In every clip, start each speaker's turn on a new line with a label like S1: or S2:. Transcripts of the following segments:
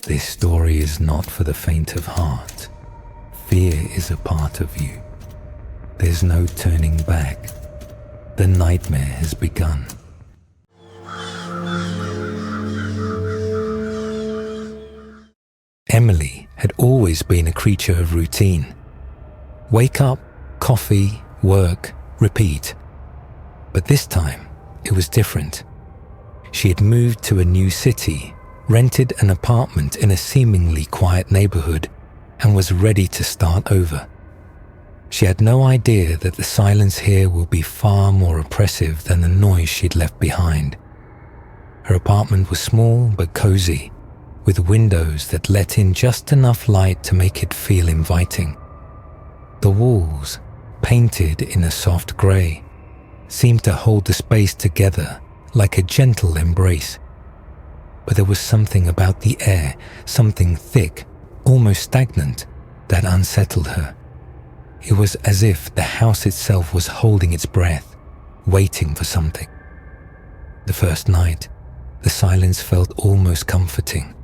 S1: This story is not for the faint of heart. Fear is a part of you. There's no turning back. The nightmare has begun. Emily had always been a creature of routine. Wake up, coffee, work, repeat. But this time, it was different. She had moved to a new city, rented an apartment in a seemingly quiet neighborhood, and was ready to start over. She had no idea that the silence here would be far more oppressive than the noise she'd left behind. Her apartment was small but cozy, with windows that let in just enough light to make it feel inviting. The walls, painted in a soft grey, seemed to hold the space together like a gentle embrace. But there was something about the air, something thick, almost stagnant, that unsettled her. It was as if the house itself was holding its breath, waiting for something. The first night, the silence felt almost comforting.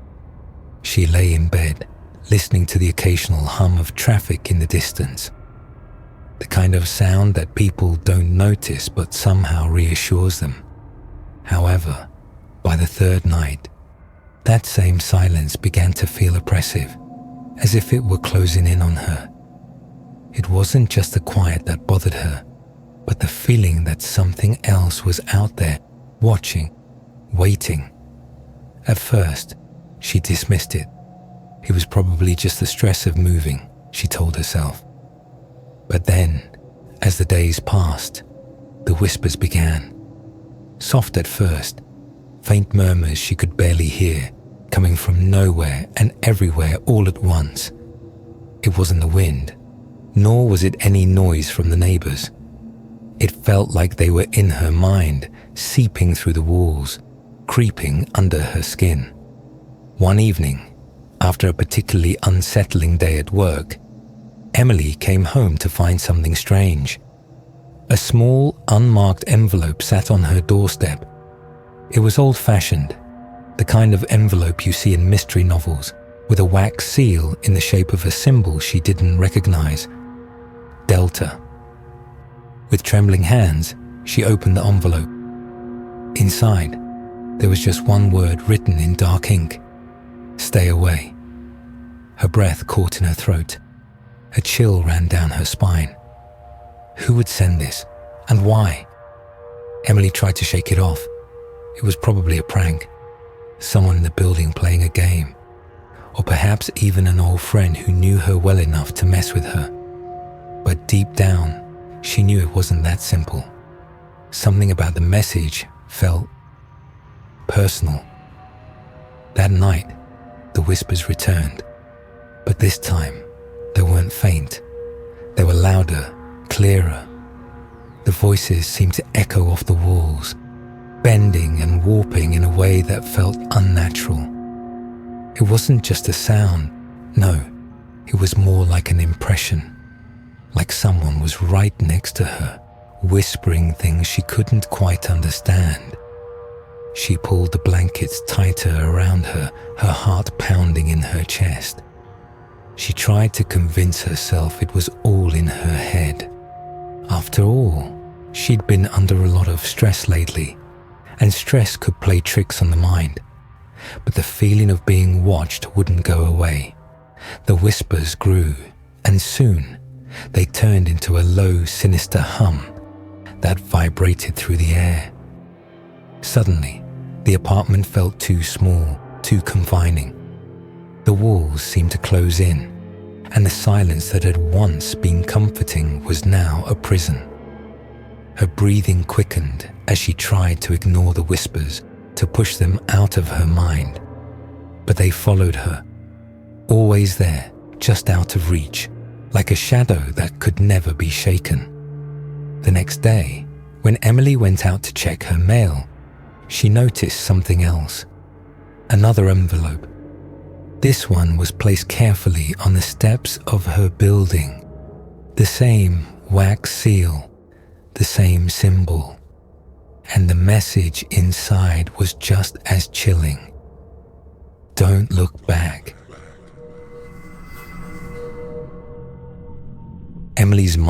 S1: She lay in bed, listening to the occasional hum of traffic in the distance. The kind of sound that people don't notice but somehow reassures them. However, by the third night, that same silence began to feel oppressive, as if it were closing in on her. It wasn't just the quiet that bothered her, but the feeling that something else was out there, watching, waiting. At first, she dismissed it. It was probably just the stress of moving, she told herself. But then, as the days passed, the whispers began. Soft at first, faint murmurs she could barely hear, coming from nowhere and everywhere all at once. It wasn't the wind, nor was it any noise from the neighbors. It felt like they were in her mind, seeping through the walls, creeping under her skin. One evening, after a particularly unsettling day at work, Emily came home to find something strange. A small, unmarked envelope sat on her doorstep. It was old-fashioned, the kind of envelope you see in mystery novels, with a wax seal in the shape of a symbol she didn't recognize. Delta. With trembling hands, she opened the envelope. Inside, there was just one word written in dark ink: "Stay away." Her breath caught in her throat. A chill ran down her spine. Who would send this, and why? Emily tried to shake it off. It was probably a prank. Someone in the building playing a game. Or perhaps even an old friend who knew her well enough to mess with her. But deep down, she knew it wasn't that simple. Something about the message felt personal. That night, the whispers returned. But this time, they weren't faint. They were louder, clearer. The voices seemed to echo off the walls, bending and warping in a way that felt unnatural. It wasn't just a sound, no, it was more like an impression, like someone was right next to her, whispering things she couldn't quite understand. She pulled the blankets tighter around her, her heart pounding in her chest. She tried to convince herself it was all in her head. After all, she'd been under a lot of stress lately, and stress could play tricks on the mind. But the feeling of being watched wouldn't go away. The whispers grew, and soon they turned into a low, sinister hum that vibrated through the air. Suddenly, the apartment felt too small, too confining. The walls seemed to close in, and the silence that had once been comforting was now a prison. Her breathing quickened as she tried to ignore the whispers, to push them out of her mind. But they followed her, always there, just out of reach, like a shadow that could never be shaken. The next day, when Emily went out to check her mail, she noticed something else. Another envelope. This one was placed carefully on the steps of her building. The same wax seal, the same symbol. And the message inside was just as chilling. Don't look back.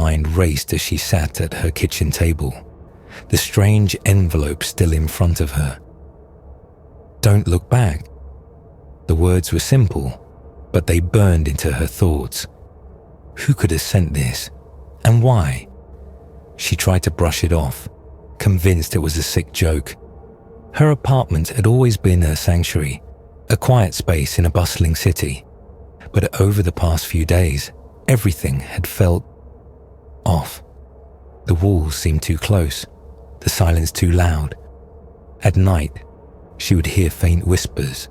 S1: mind raced as she sat at her kitchen table, the strange envelope still in front of her. "Don't look back." The words were simple, but they burned into her thoughts. Who could have sent this, and why? She tried to brush it off, convinced it was a sick joke. Her apartment had always been her sanctuary, a quiet space in a bustling city. But over the past few days, everything had felt off. The walls seemed too close, the silence too loud. At night, she would hear faint whispers.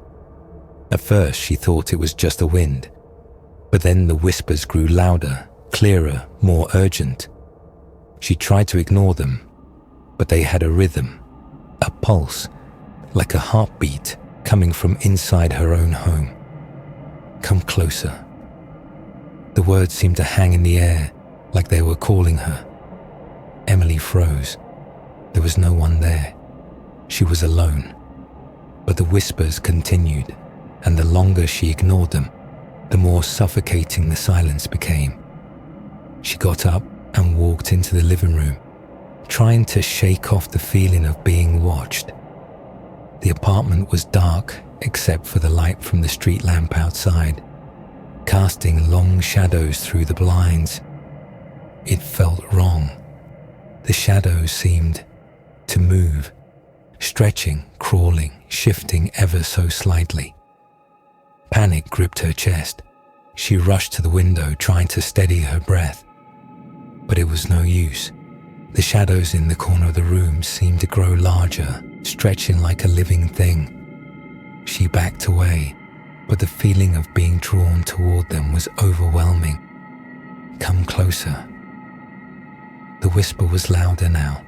S1: At first, she thought it was just the wind, but then the whispers grew louder, clearer, more urgent. She tried to ignore them, but they had a rhythm, a pulse, like a heartbeat coming from inside her own home. "Come closer." The words seemed to hang in the air, like they were calling her. Emily froze. There was no one there. She was alone. But the whispers continued, and the longer she ignored them, the more suffocating the silence became. She got up and walked into the living room, trying to shake off the feeling of being watched. The apartment was dark except for the light from the street lamp outside, casting long shadows through the blinds. It felt wrong. The shadows seemed to move, stretching, crawling, shifting ever so slightly. Panic gripped her chest. She rushed to the window, trying to steady her breath. But it was no use. The shadows in the corner of the room seemed to grow larger, stretching like a living thing. She backed away, but the feeling of being drawn toward them was overwhelming. "Come closer." The whisper was louder now,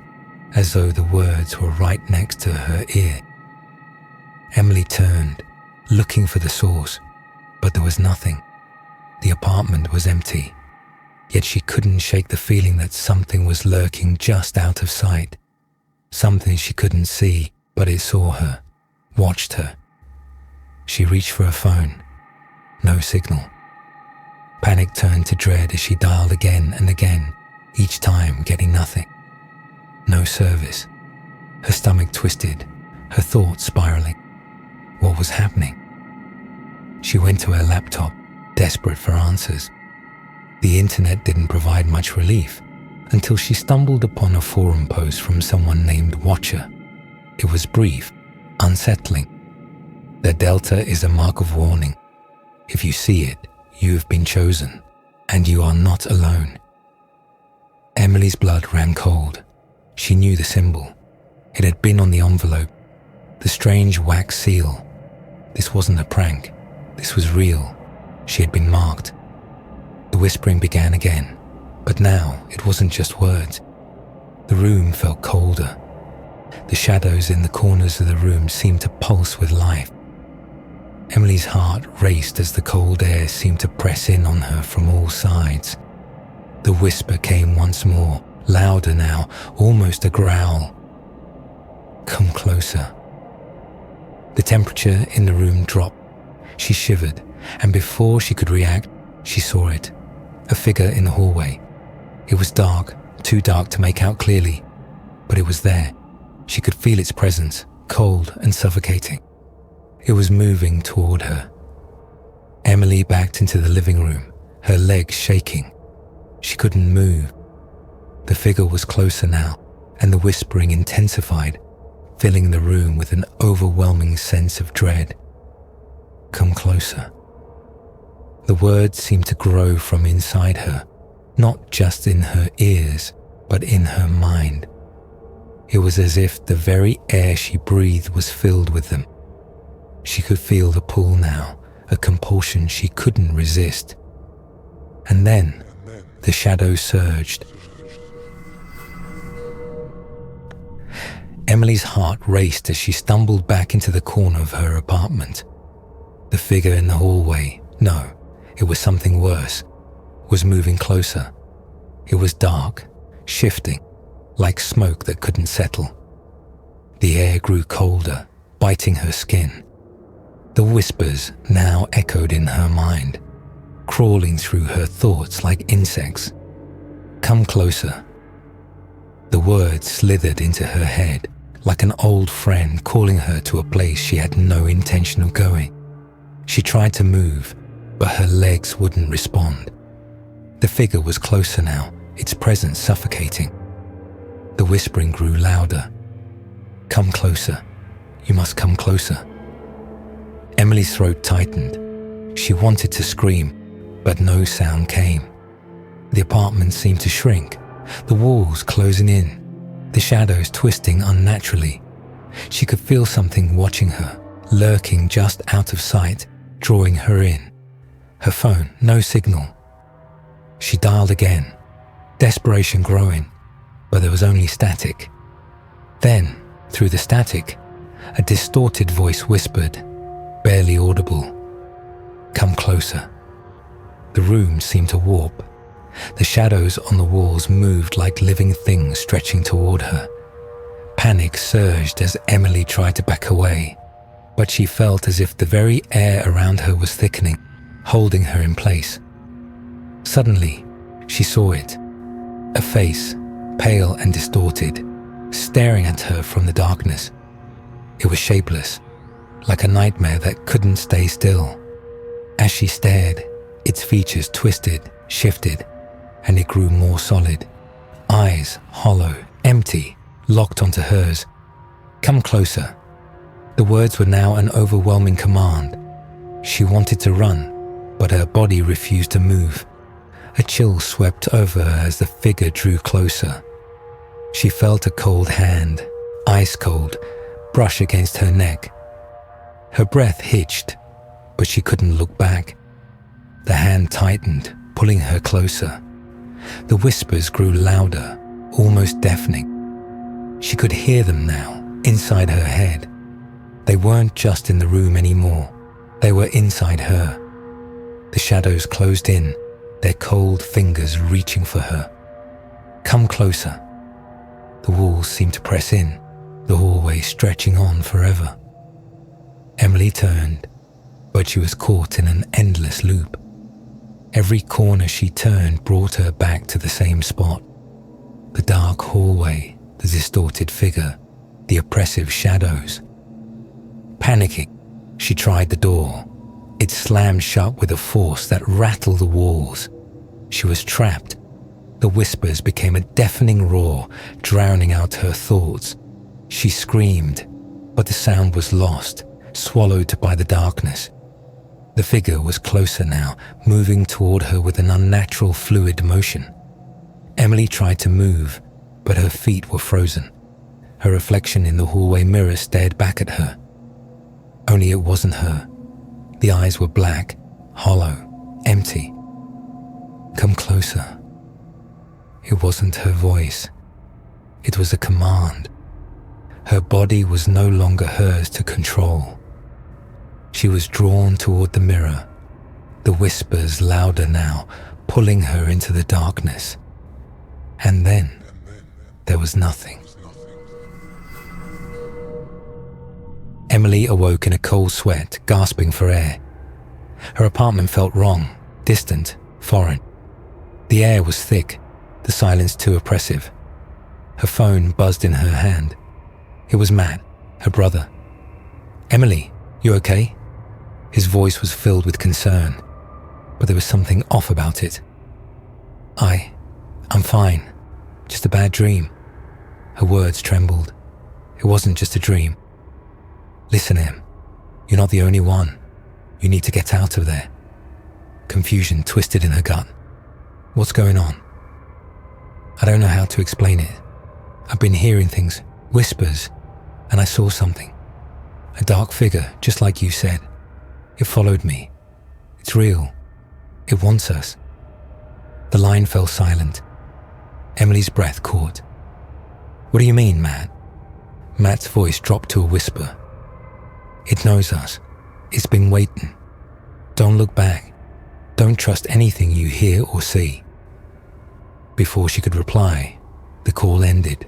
S1: as though the words were right next to her ear. Emily turned, looking for the source, but there was nothing. The apartment was empty, yet she couldn't shake the feeling that something was lurking just out of sight. Something she couldn't see, but it saw her, watched her. She reached for her phone. No signal. Panic turned to dread as she dialed again and again, each time getting nothing. No service. Her stomach twisted, her thoughts spiraling. What was happening? She went to her laptop, desperate for answers. The internet didn't provide much relief until she stumbled upon a forum post from someone named Watcher. It was brief, unsettling. "The delta is a mark of warning. If you see it, you have been chosen, and you are not alone." Emily's blood ran cold. She knew the symbol. It had been on the envelope, the strange wax seal. This wasn't a prank. This was real. She had been marked. The whispering began again, but now it wasn't just words. The room felt colder. The shadows in the corners of the room seemed to pulse with life. Emily's heart raced as the cold air seemed to press in on her from all sides. The whisper came once more, louder now, almost a growl. "Come closer." The temperature in the room dropped. She shivered, and before she could react, she saw it. A figure in the hallway. It was dark, too dark to make out clearly, but it was there. She could feel its presence, cold and suffocating. It was moving toward her. Emily backed into the living room, her legs shaking. She couldn't move. The figure was closer now, and the whispering intensified, filling the room with an overwhelming sense of dread. "Come closer." The words seemed to grow from inside her, not just in her ears, but in her mind. It was as if the very air she breathed was filled with them. She could feel the pull now, a compulsion she couldn't resist. And then the shadow surged. Emily's heart raced as she stumbled back into the corner of her apartment. The figure in the hallway, no, it was something worse, was moving closer. It was dark, shifting, like smoke that couldn't settle. The air grew colder, biting her skin. The whispers now echoed in her mind, crawling through her thoughts like insects. "Come closer." The words slithered into her head like an old friend calling her to a place she had no intention of going. She tried to move, but her legs wouldn't respond. The figure was closer now, its presence suffocating. The whispering grew louder. "Come closer. You must come closer." Emily's throat tightened. She wanted to scream, but no sound came. The apartment seemed to shrink, the walls closing in, the shadows twisting unnaturally. She could feel something watching her, lurking just out of sight, drawing her in. Her phone, no signal. She dialed again, desperation growing, but there was only static. Then, through the static, a distorted voice whispered, barely audible, "Come closer." The room seemed to warp. The shadows on the walls moved like living things stretching toward her. Panic surged as Emily tried to back away, but she felt as if the very air around her was thickening, holding her in place. Suddenly, she saw it. A face, pale and distorted, staring at her from the darkness. It was shapeless, like a nightmare that couldn't stay still. As she stared, its features twisted, shifted, and it grew more solid. Eyes, hollow, empty, locked onto hers. "Come closer." The words were now an overwhelming command. She wanted to run, but her body refused to move. A chill swept over her as the figure drew closer. She felt a cold hand, ice cold, brush against her neck. Her breath hitched, but she couldn't look back. The hand tightened, pulling her closer. The whispers grew louder, almost deafening. She could hear them now, inside her head. They weren't just in the room anymore. They were inside her. The shadows closed in, their cold fingers reaching for her. "Come closer." The walls seemed to press in, the hallway stretching on forever. Emily turned, but she was caught in an endless loop. Every corner she turned brought her back to the same spot. The dark hallway, the distorted figure, the oppressive shadows. Panicking, she tried the door. It slammed shut with a force that rattled the walls. She was trapped. The whispers became a deafening roar, drowning out her thoughts. She screamed, but the sound was lost, swallowed by the darkness. The figure was closer now, moving toward her with an unnatural fluid motion. Emily tried to move, but her feet were frozen. Her reflection in the hallway mirror stared back at her. Only it wasn't her. The eyes were black, hollow, empty. "Come closer." It wasn't her voice. It was a command. Her body was no longer hers to control. She was drawn toward the mirror, the whispers louder now, pulling her into the darkness. And then there was nothing. Emily awoke in a cold sweat, gasping for air. Her apartment felt wrong, distant, foreign. The air was thick, the silence too oppressive. Her phone buzzed in her hand. It was Matt, her brother. "Emily, you okay?" His voice was filled with concern, but there was something off about it. I'm fine. Just a bad dream." Her words trembled. It wasn't just a dream. "Listen, Em, you're not the only one. You need to get out of there." Confusion twisted in her gut. "What's going on?" "I don't know how to explain it. I've been hearing things, whispers, and I saw something. A dark figure, just like you said. It followed me. It's real. It wants us." The line fell silent. Emily's breath caught. "What do you mean, Matt?" Matt's voice dropped to a whisper. "It knows us. It's been waiting. Don't look back. Don't trust anything you hear or see." Before she could reply, the call ended.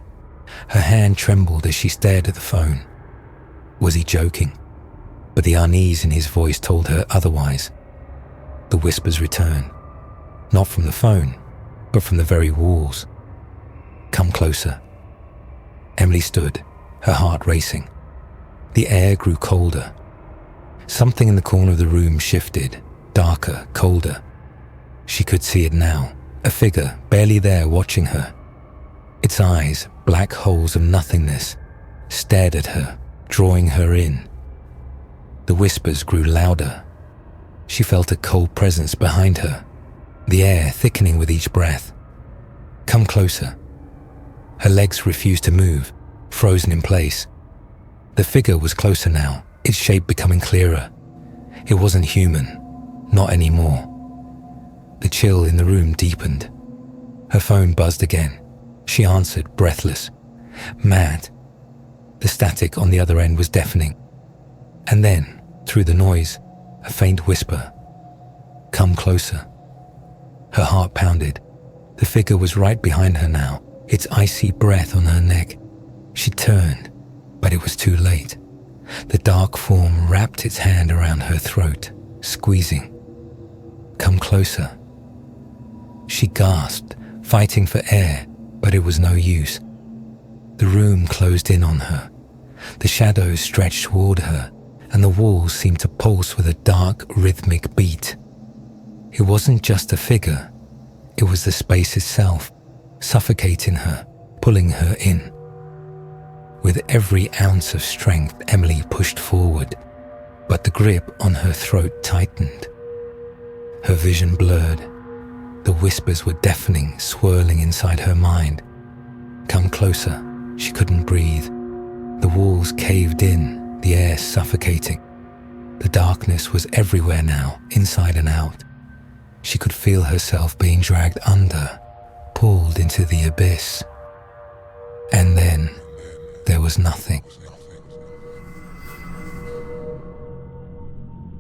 S1: Her hand trembled as she stared at the phone. Was he joking? But the unease in his voice told her otherwise. The whispers returned, not from the phone, but from the very walls. "Come closer." Emily stood, her heart racing. The air grew colder. Something in the corner of the room shifted, darker, colder. She could see it now, a figure barely there watching her. Its eyes, black holes of nothingness, stared at her, drawing her in. The whispers grew louder. She felt a cold presence behind her, the air thickening with each breath. "Come closer." Her legs refused to move, frozen in place. The figure was closer now, its shape becoming clearer. It wasn't human, not anymore. The chill in the room deepened. Her phone buzzed again. She answered, breathless. Mad. The static on the other end was deafening. And then, through the noise, a faint whisper. "Come closer." Her heart pounded. The figure was right behind her now, its icy breath on her neck. She turned, but it was too late. The dark form wrapped its hand around her throat, squeezing. "Come closer." She gasped, fighting for air, but it was no use. The room closed in on her. The shadows stretched toward her, and the walls seemed to pulse with a dark, rhythmic beat. It wasn't just a figure. It was the space itself, suffocating her, pulling her in. With every ounce of strength, Emily pushed forward, but the grip on her throat tightened. Her vision blurred. The whispers were deafening, swirling inside her mind. "Come closer." She couldn't breathe. The walls caved in, the air suffocating. The darkness was everywhere now, inside and out. She could feel herself being dragged under, pulled into the abyss. And then there was nothing.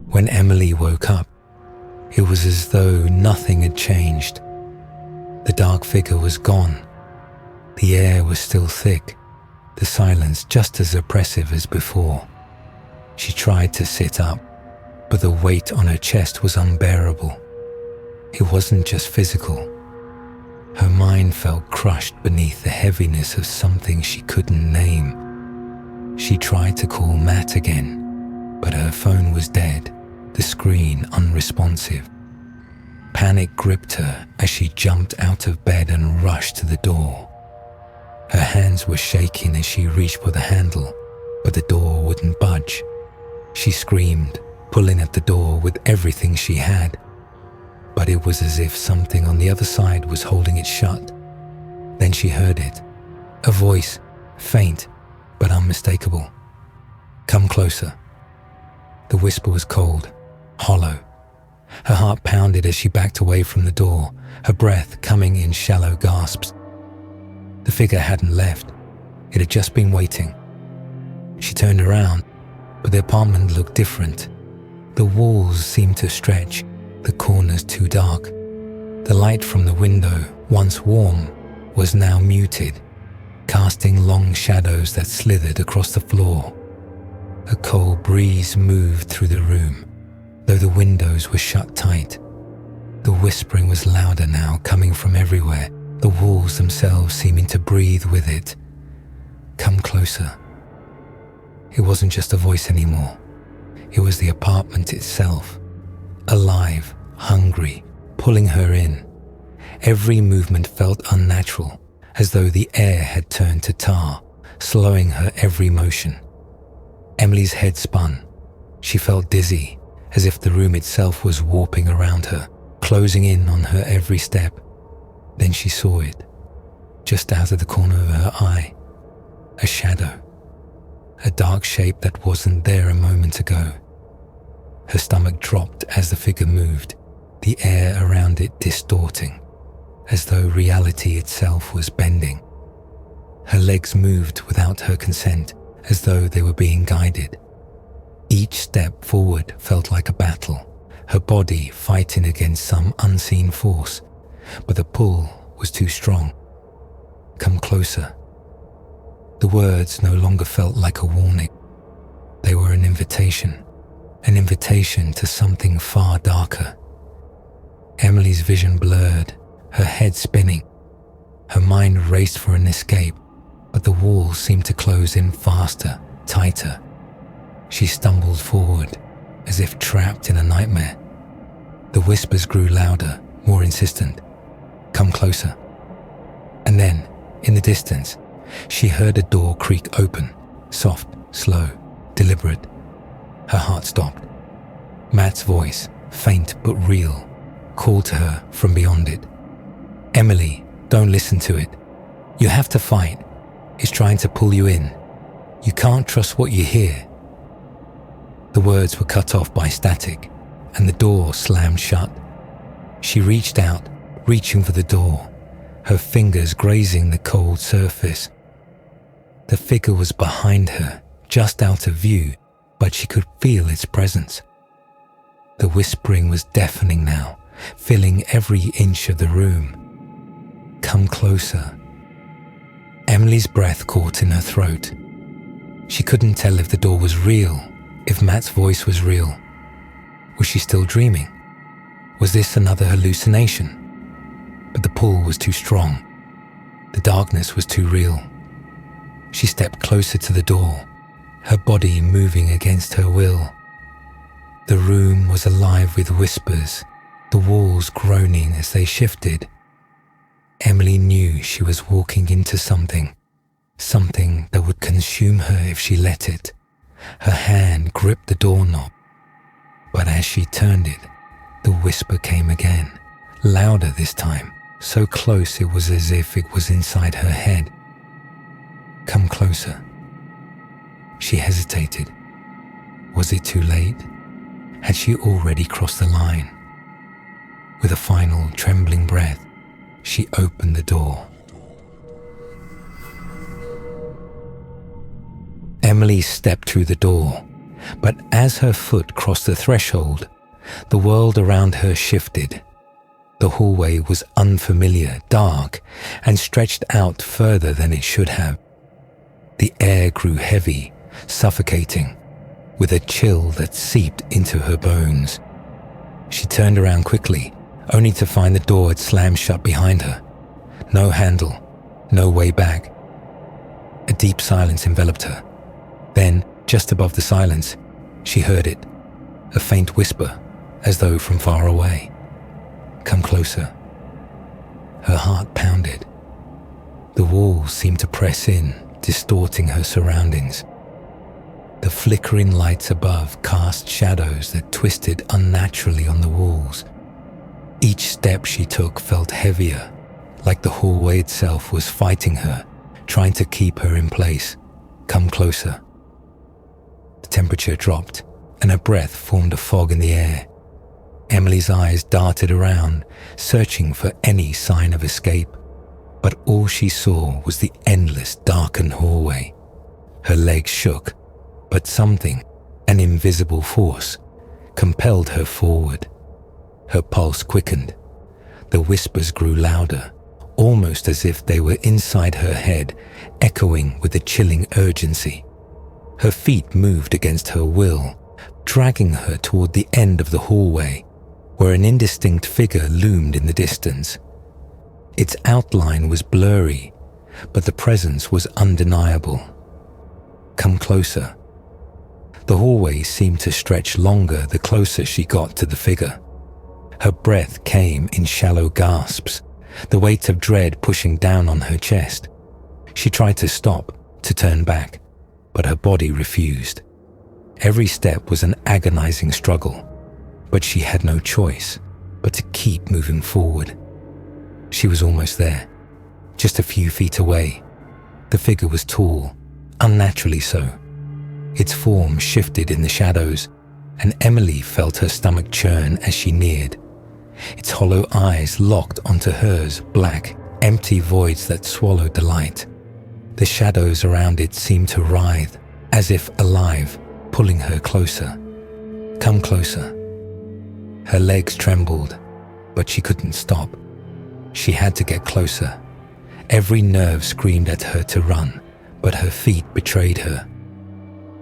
S1: When Emily woke up, it was as though nothing had changed. The dark figure was gone. The air was still thick, the silence just as oppressive as before. She tried to sit up, but the weight on her chest was unbearable. It wasn't just physical. Her mind felt crushed beneath the heaviness of something she couldn't name. She tried to call Matt again, but her phone was dead, the screen unresponsive. Panic gripped her as she jumped out of bed and rushed to the door. Her hands were shaking as she reached for the handle, but the door wouldn't budge. She screamed, pulling at the door with everything she had. But it was as if something on the other side was holding it shut. Then she heard it. A voice, faint but unmistakable. "Come closer." The whisper was cold, hollow. Her heart pounded as she backed away from the door, her breath coming in shallow gasps. The figure hadn't left. It had just been waiting. She turned around, but the apartment looked different. The walls seemed to stretch, the corners too dark. The light from the window, once warm, was now muted, casting long shadows that slithered across the floor. A cold breeze moved through the room, though the windows were shut tight. The whispering was louder now, coming from everywhere, the walls themselves seeming to breathe with it. "Come closer." It wasn't just a voice anymore. It was the apartment itself, alive, hungry, pulling her in. Every movement felt unnatural, as though the air had turned to tar, slowing her every motion. Emily's head spun. She felt dizzy, as if the room itself was warping around her, closing in on her every step. Then she saw it, just out of the corner of her eye. A shadow. A dark shape that wasn't there a moment ago. Her stomach dropped as the figure moved, the air around it distorting, as though reality itself was bending. Her legs moved without her consent, as though they were being guided. Each step forward felt like a battle, her body fighting against some unseen force, but the pull was too strong. "Come closer." The words no longer felt like a warning. They were an invitation to something far darker. Emily's vision blurred, her head spinning. Her mind raced for an escape, but the walls seemed to close in faster, tighter. She stumbled forward, as if trapped in a nightmare. The whispers grew louder, more insistent. "Come closer." And then, in the distance, she heard a door creak open, soft, slow, deliberate. Her heart stopped. Matt's voice, faint but real, called to her from beyond it. "Emily, don't listen to it. You have to fight. It's trying to pull you in. You can't trust what you hear." The words were cut off by static, and the door slammed shut. She reached out, reaching for the door, her fingers grazing the cold surface. The figure was behind her, just out of view, but she could feel its presence. The whispering was deafening now, filling every inch of the room. "Come closer." Emily's breath caught in her throat. She couldn't tell if the door was real, if Matt's voice was real. Was she still dreaming? Was this another hallucination? But the pull was too strong. The darkness was too real. She stepped closer to the door, her body moving against her will. The room was alive with whispers, the walls groaning as they shifted. Emily knew she was walking into something that would consume her if she let it. Her hand gripped the doorknob, but as she turned it, the whisper came again, louder this time, so close it was as if it was inside her head. "Come closer." She hesitated. Was it too late? Had she already crossed the line? With a final trembling breath, she opened the door. Emily stepped through the door, but as her foot crossed the threshold, the world around her shifted. The hallway was unfamiliar, dark, and stretched out further than it should have. The air grew heavy, suffocating, with a chill that seeped into her bones. She turned around quickly, only to find the door had slammed shut behind her. No handle, no way back. A deep silence enveloped her. Then, just above the silence, she heard it, a faint whisper, as though from far away. "Come closer." Her heart pounded. The walls seemed to press in, distorting her surroundings. The flickering lights above cast shadows that twisted unnaturally on the walls. Each step she took felt heavier, like the hallway itself was fighting her, trying to keep her in place. "Come closer." The temperature dropped, and her breath formed a fog in the air. Emily's eyes darted around, searching for any sign of escape, but all she saw was the endless, darkened hallway. Her legs shook, but something, an invisible force, compelled her forward. Her pulse quickened. The whispers grew louder, almost as if they were inside her head, echoing with a chilling urgency. Her feet moved against her will, dragging her toward the end of the hallway, where an indistinct figure loomed in the distance. Its outline was blurry, but the presence was undeniable. "Come closer." The hallway seemed to stretch longer the closer she got to the figure. Her breath came in shallow gasps, the weight of dread pushing down on her chest. She tried to stop, to turn back, but her body refused. Every step was an agonizing struggle, but she had no choice but to keep moving forward. She was almost there, just a few feet away. The figure was tall, unnaturally so. Its form shifted in the shadows, and Emily felt her stomach churn as she neared. Its hollow eyes locked onto hers, black, empty voids that swallowed the light. The shadows around it seemed to writhe, as if alive, pulling her closer. "Come closer." Her legs trembled, but she couldn't stop. She had to get closer. Every nerve screamed at her to run, but her feet betrayed her.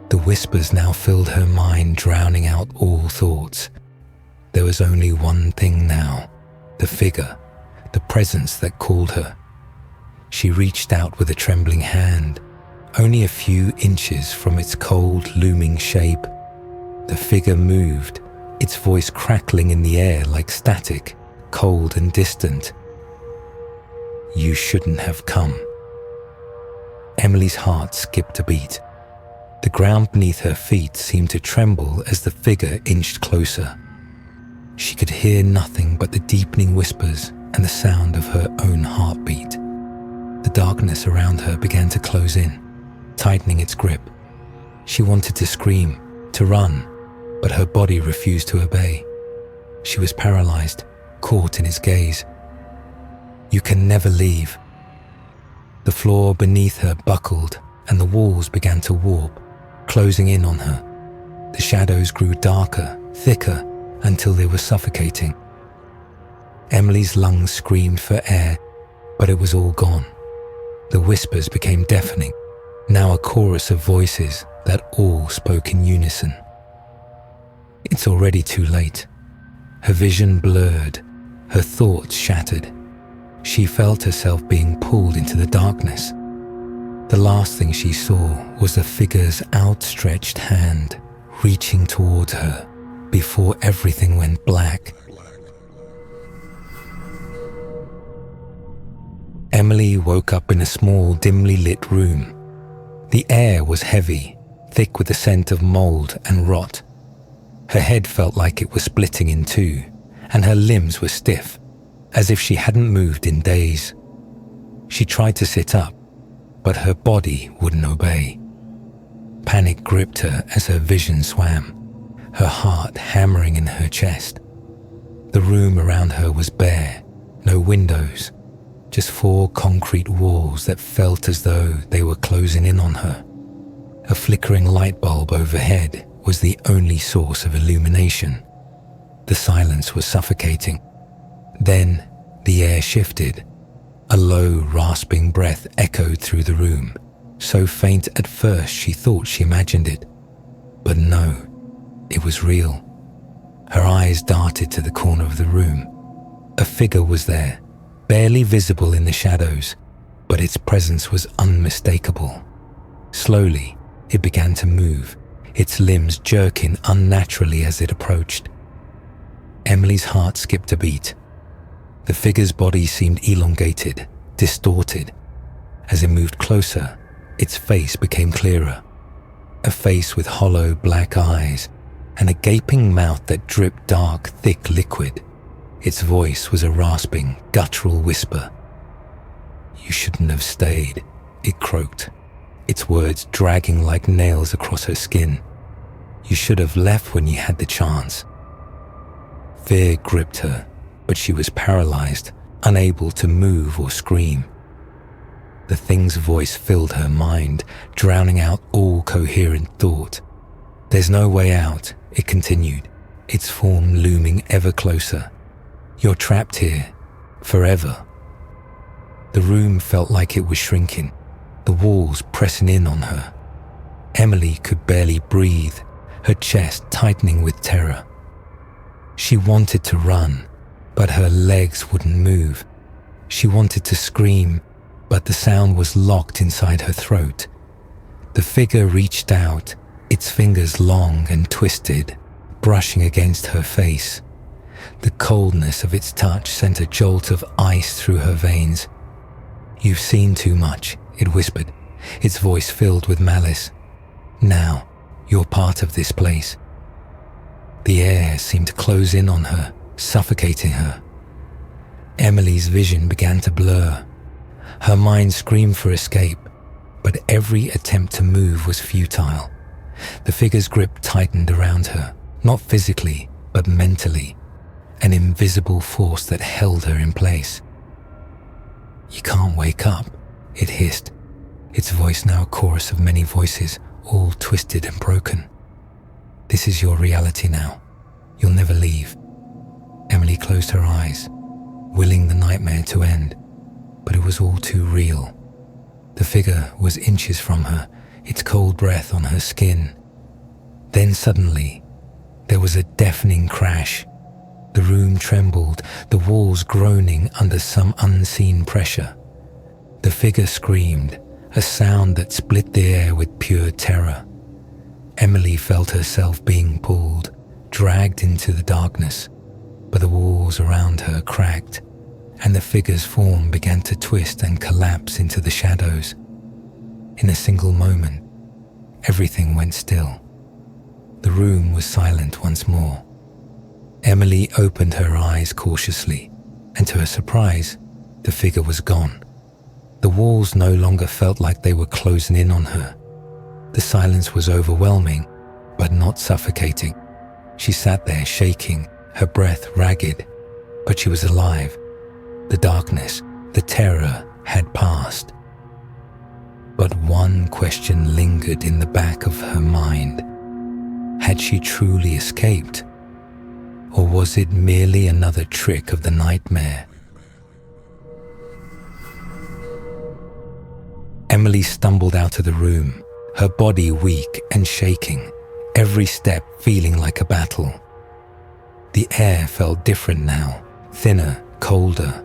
S1: The whispers now filled her mind, drowning out all thoughts. There was only one thing now, the figure, the presence that called her. She reached out with a trembling hand, only a few inches from its cold, looming shape. The figure moved, its voice crackling in the air like static, cold and distant. "You shouldn't have come." Emily's heart skipped a beat. The ground beneath her feet seemed to tremble as the figure inched closer. She could hear nothing but the deepening whispers and the sound of her own heartbeat. The darkness around her began to close in, tightening its grip. She wanted to scream, to run, but her body refused to obey. She was paralyzed, caught in its gaze. "You can never leave." The floor beneath her buckled and the walls began to warp, closing in on her. The shadows grew darker, thicker, until they were suffocating. Emily's lungs screamed for air, but it was all gone. The whispers became deafening, now a chorus of voices that all spoke in unison. It's already too late. Her vision blurred, her thoughts shattered. She felt herself being pulled into the darkness. The last thing she saw was the figure's outstretched hand reaching towards her before everything went black. Emily woke up in a small, dimly lit room. The air was heavy, thick with the scent of mold and rot. Her head felt like it was splitting in two, and her limbs were stiff, as if she hadn't moved in days. She tried to sit up, but her body wouldn't obey. Panic gripped her as her vision swam, her heart hammering in her chest. The room around her was bare, no windows, just 4 concrete walls that felt as though they were closing in on her. A flickering light bulb overhead was the only source of illumination. The silence was suffocating. Then the air shifted. A low, rasping breath echoed through the room, so faint at first she thought she imagined it. But no, it was real. Her eyes darted to the corner of the room. A figure was there, barely visible in the shadows, but its presence was unmistakable. Slowly, it began to move, its limbs jerking unnaturally as it approached. Emily's heart skipped a beat. The figure's body seemed elongated, distorted. As it moved closer, its face became clearer. A face with hollow black eyes and a gaping mouth that dripped dark, thick liquid. Its voice was a rasping, guttural whisper. "You shouldn't have stayed," it croaked, its words dragging like nails across her skin. "You should have left when you had the chance." Fear gripped her, but she was paralyzed, unable to move or scream. The thing's voice filled her mind, drowning out all coherent thought. "There's no way out," it continued, its form looming ever closer. "You're trapped here, forever." The room felt like it was shrinking, the walls pressing in on her. Emily could barely breathe, her chest tightening with terror. She wanted to run, but her legs wouldn't move. She wanted to scream, but the sound was locked inside her throat. The figure reached out, its fingers long and twisted, brushing against her face. The coldness of its touch sent a jolt of ice through her veins. "You've seen too much," it whispered, its voice filled with malice. "Now, you're part of this place." The air seemed to close in on her, suffocating her. Emily's vision began to blur. Her mind screamed for escape, but every attempt to move was futile. The figure's grip tightened around her, not physically, but mentally, an invisible force that held her in place. "You can't wake up," it hissed, its voice now a chorus of many voices, all twisted and broken. "This is your reality now. You'll never leave." Emily closed her eyes, willing the nightmare to end, but it was all too real. The figure was inches from her, its cold breath on her skin. Then suddenly, there was a deafening crash. The room trembled, the walls groaning under some unseen pressure. The figure screamed, a sound that split the air with pure terror. Emily felt herself being pulled, dragged into the darkness, but the walls around her cracked, and the figure's form began to twist and collapse into the shadows. In a single moment, everything went still. The room was silent once more. Emily opened her eyes cautiously, and to her surprise, the figure was gone. The walls no longer felt like they were closing in on her. The silence was overwhelming, but not suffocating. She sat there shaking, her breath ragged, but she was alive. The darkness, the terror had passed. But one question lingered in the back of her mind. Had she truly escaped? Or was it merely another trick of the nightmare? Emily stumbled out of the room, her body weak and shaking, every step feeling like a battle. The air felt different now, thinner, colder,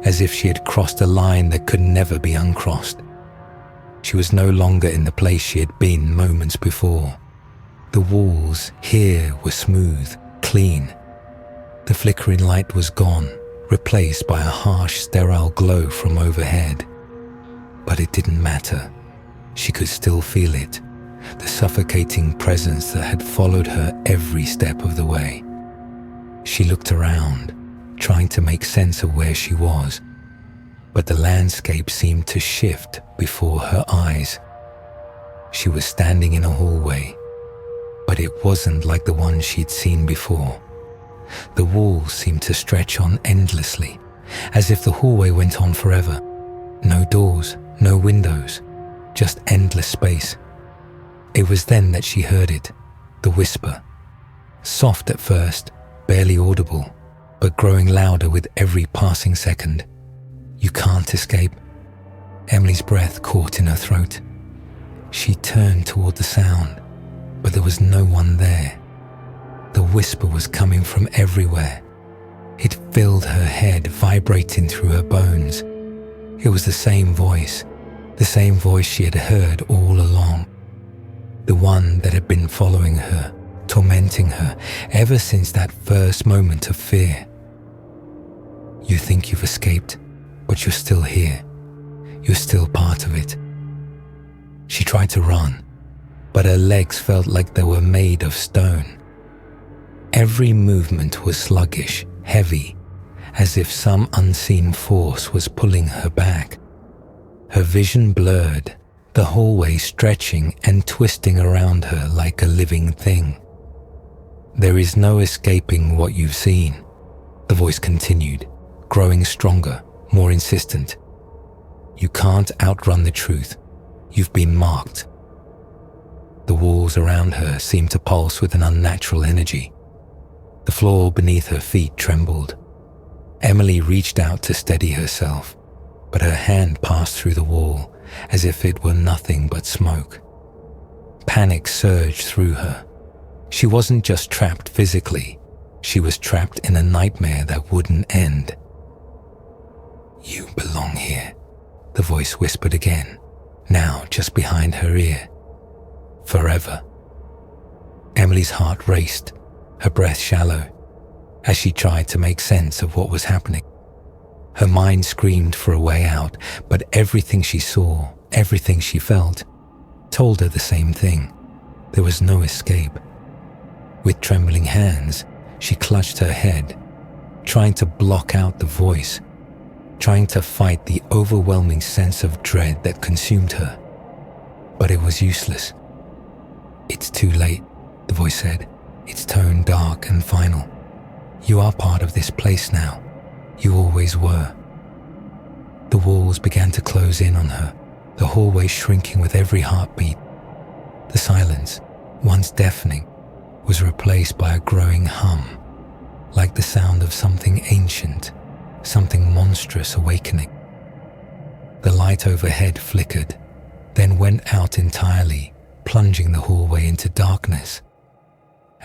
S1: as if she had crossed a line that could never be uncrossed. She was no longer in the place she had been moments before. The walls here were smooth, clean. The flickering light was gone, replaced by a harsh, sterile glow from overhead. But it didn't matter. She could still feel it, the suffocating presence that had followed her every step of the way. She looked around, trying to make sense of where she was, but the landscape seemed to shift before her eyes. She was standing in a hallway, but it wasn't like the one she'd seen before. The walls seemed to stretch on endlessly, as if the hallway went on forever. No doors, no windows, just endless space. It was then that she heard it, the whisper. Soft at first, barely audible, but growing louder with every passing second. "You can't escape." Emily's breath caught in her throat. She turned toward the sound, but there was no one there. The whisper was coming from everywhere. It filled her head, vibrating through her bones. It was the same voice she had heard all along. The one that had been following her, tormenting her, ever since that first moment of fear. "You think you've escaped, but you're still here. You're still part of it." She tried to run, but her legs felt like they were made of stone. Every movement was sluggish, heavy, as if some unseen force was pulling her back. Her vision blurred, the hallway stretching and twisting around her like a living thing. "There is no escaping what you've seen," the voice continued, growing stronger, more insistent. "You can't outrun the truth. You've been marked." The walls around her seemed to pulse with an unnatural energy. The floor beneath her feet trembled. Emily reached out to steady herself, but her hand passed through the wall as if it were nothing but smoke. Panic surged through her. She wasn't just trapped physically, she was trapped in a nightmare that wouldn't end. "You belong here," the voice whispered again, now just behind her ear. "Forever." Emily's heart raced, her breath shallow, as she tried to make sense of what was happening. Her mind screamed for a way out, but everything she saw, everything she felt, told her the same thing. There was no escape. With trembling hands, she clutched her head, trying to block out the voice, trying to fight the overwhelming sense of dread that consumed her. But it was useless. "It's too late," the voice said, its tone dark and final. "You are part of this place now. You always were." The walls began to close in on her, the hallway shrinking with every heartbeat. The silence, once deafening, was replaced by a growing hum, like the sound of something ancient, something monstrous awakening. The light overhead flickered, then went out entirely, plunging the hallway into darkness.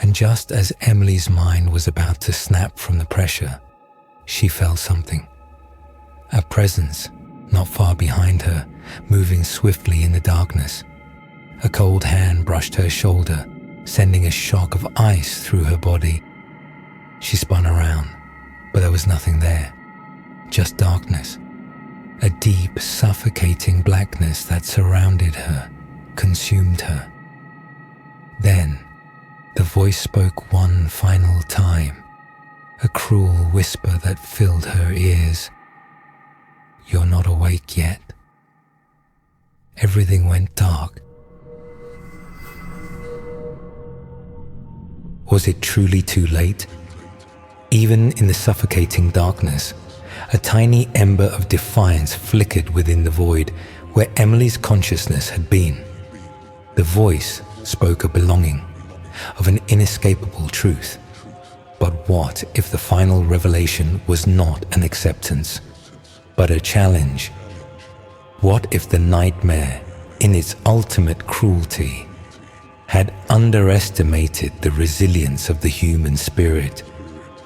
S1: And just as Emily's mind was about to snap from the pressure, she felt something. A presence not far behind her, moving swiftly in the darkness. A cold hand brushed her shoulder, sending a shock of ice through her body. She spun around, but there was nothing there, just darkness. A deep, suffocating blackness that surrounded her, consumed her. Then, the voice spoke one final time, a cruel whisper that filled her ears. "You're not awake yet." Everything went dark. Was it truly too late? Even in the suffocating darkness, a tiny ember of defiance flickered within the void where Emily's consciousness had been. The voice spoke of belonging, of an inescapable truth. But what if the final revelation was not an acceptance, but a challenge? What if the nightmare, in its ultimate cruelty, had underestimated the resilience of the human spirit,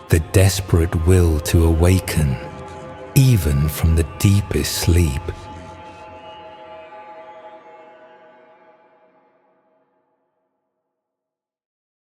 S1: the desperate will to awaken, even from the deepest sleep?